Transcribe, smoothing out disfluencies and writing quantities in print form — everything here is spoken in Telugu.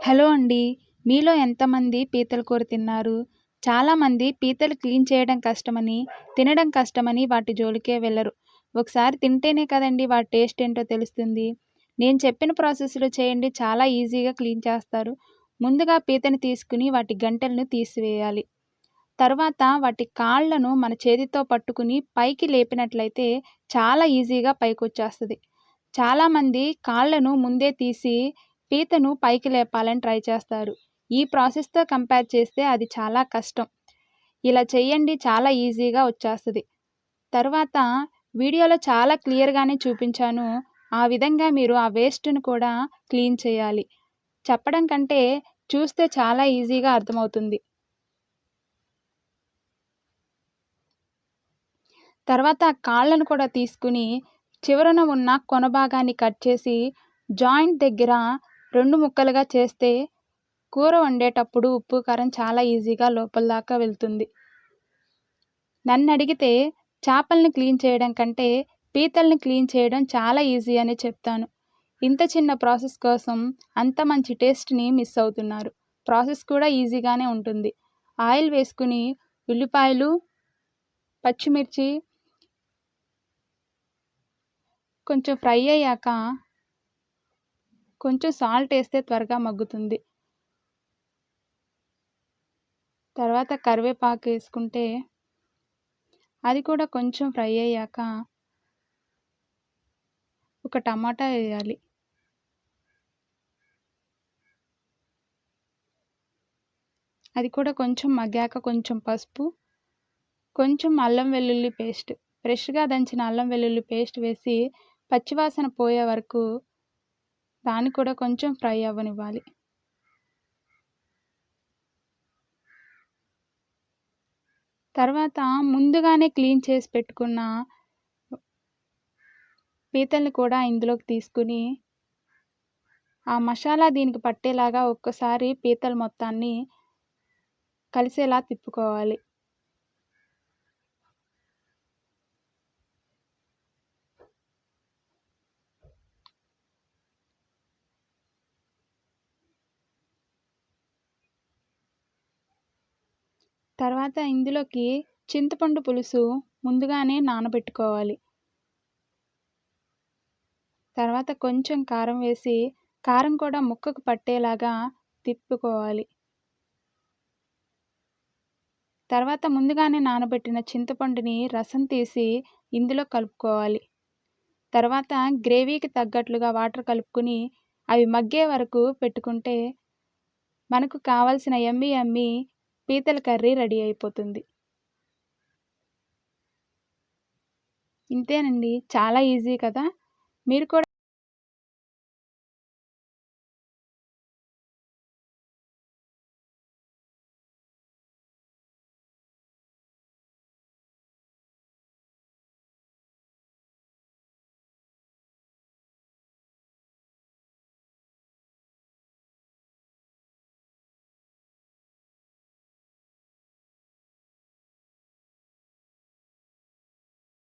హలో అండి. మీలో ఎంతమంది పీతల కూర తిన్నారు? చాలామంది పీతలు క్లీన్ చేయడం కష్టమని, తినడం కష్టమని వాటి జోలికే వెళ్లరు. ఒకసారి తింటేనే కదండీ వాటి టేస్ట్ ఏంటో తెలుస్తుంది. నేను చెప్పిన ప్రాసెస్‌లో చేయండి, చాలా ఈజీగా క్లీన్ చేస్తారు. ముందుగా పీతని తీసుకొని వాటి గంటెలను తీసివేయాలి. తర్వాత వాటి కాళ్ళను మన చేతితో పట్టుకుని పైకి లేపినట్లయితే చాలా ఈజీగా పైకొచ్చేస్తది. చాలామంది కాళ్ళను ముందే తీసి పీతను పైకి లేపాలని ట్రై చేస్తారు. ఈ ప్రాసెస్‌తో కంపేర్ చేస్తే అది చాలా కష్టం. ఇలా చేయండి, చాలా ఈజీగా వచ్చేస్తది. తర్వాత వీడియోలో చాలా క్లియర్‌గానే చూపించాను. ఆ విధంగా మీరు ఆ వేస్ట్‌ని కూడా క్లీన్ చేయాలి. చెప్పడం కంటే చూస్తే చాలా ఈజీగా అర్థమవుతుంది. తర్వాత ఆ కాళ్ళను కూడా తీసుకొని చివరన ఉన్న కొన భాగాన్ని కట్ చేసి జాయింట్ దగ్గర 2 ముక్కలుగా చేస్తే కూర వండేటప్పుడు ఉప్పు, కారం చాలా ఈజీగా లోపల దాకా వెళ్తుంది. నన్నడిగితే చేపల్ని క్లీన్ చేయడం కంటే పీతల్ని క్లీన్ చేయడం చాలా ఈజీ అని చెప్తాను. ఇంత చిన్న ప్రాసెస్ కోసం అంత మంచి టేస్ట్‌ని మిస్ అవుతున్నారు. ప్రాసెస్ కూడా ఈజీగానే ఉంటుంది. ఆయిల్ వేసుకొని ఉల్లిపాయలు, పచ్చిమిర్చి కొంచెం ఫ్రై అయ్యాక కొంచెం సాల్ట్ ఏస్తే త్వరగా మగ్గుతుంది. తర్వాత కరివేపాకు ఏసుకుంటే అది కూడా కొంచెం ఫ్రై అయ్యాక ఒక టమాటా ఎయాలి. అది కూడా కొంచెం మగ్గాక కొంచెం పసుపు, కొంచెం అల్లం వెల్లుల్లి పేస్ట్, ఫ్రెష్‌గా దంచిన అల్లం వెల్లుల్లి పేస్ట్ వేసి పచ్చివాసన పోయే వరకు దాన్ని కూడా కొంచెం ఫ్రై అవ్వనివ్వాలి. తర్వాత ముందుగానే క్లీన్ చేసి పెట్టుకున్న పీతల్ని కూడా ఇందులోకి తీసుకొని ఆ మసాలా దీనికి పట్టేలాగా ఒక్కసారి పీతలు మొత్తాన్ని కలిసేలా తిప్పుకోవాలి. తర్వాత ఇందులోకి చింతపండు పులుసు ముందుగానే నానబెట్టుకోవాలి. తర్వాత కొంచెం కారం వేసి కారం కూడా ముక్కకు పట్టేలాగా తిప్పుకోవాలి. తర్వాత ముందుగానే నానబెట్టిన చింతపండుని రసం తీసి ఇందులో కలుపుకోవాలి. తర్వాత గ్రేవీకి తగ్గట్లుగా వాటర్ కలుపుకొని అవి మగ్గే వరకు పెట్టుకుంటే మనకు కావాల్సిన యమ్మీ యమ్మీ పీతల కర్రీ రెడీ అయిపోతుంది. ఇంతేనండి. చాలా ఈజీ కదా! మీరు కూడా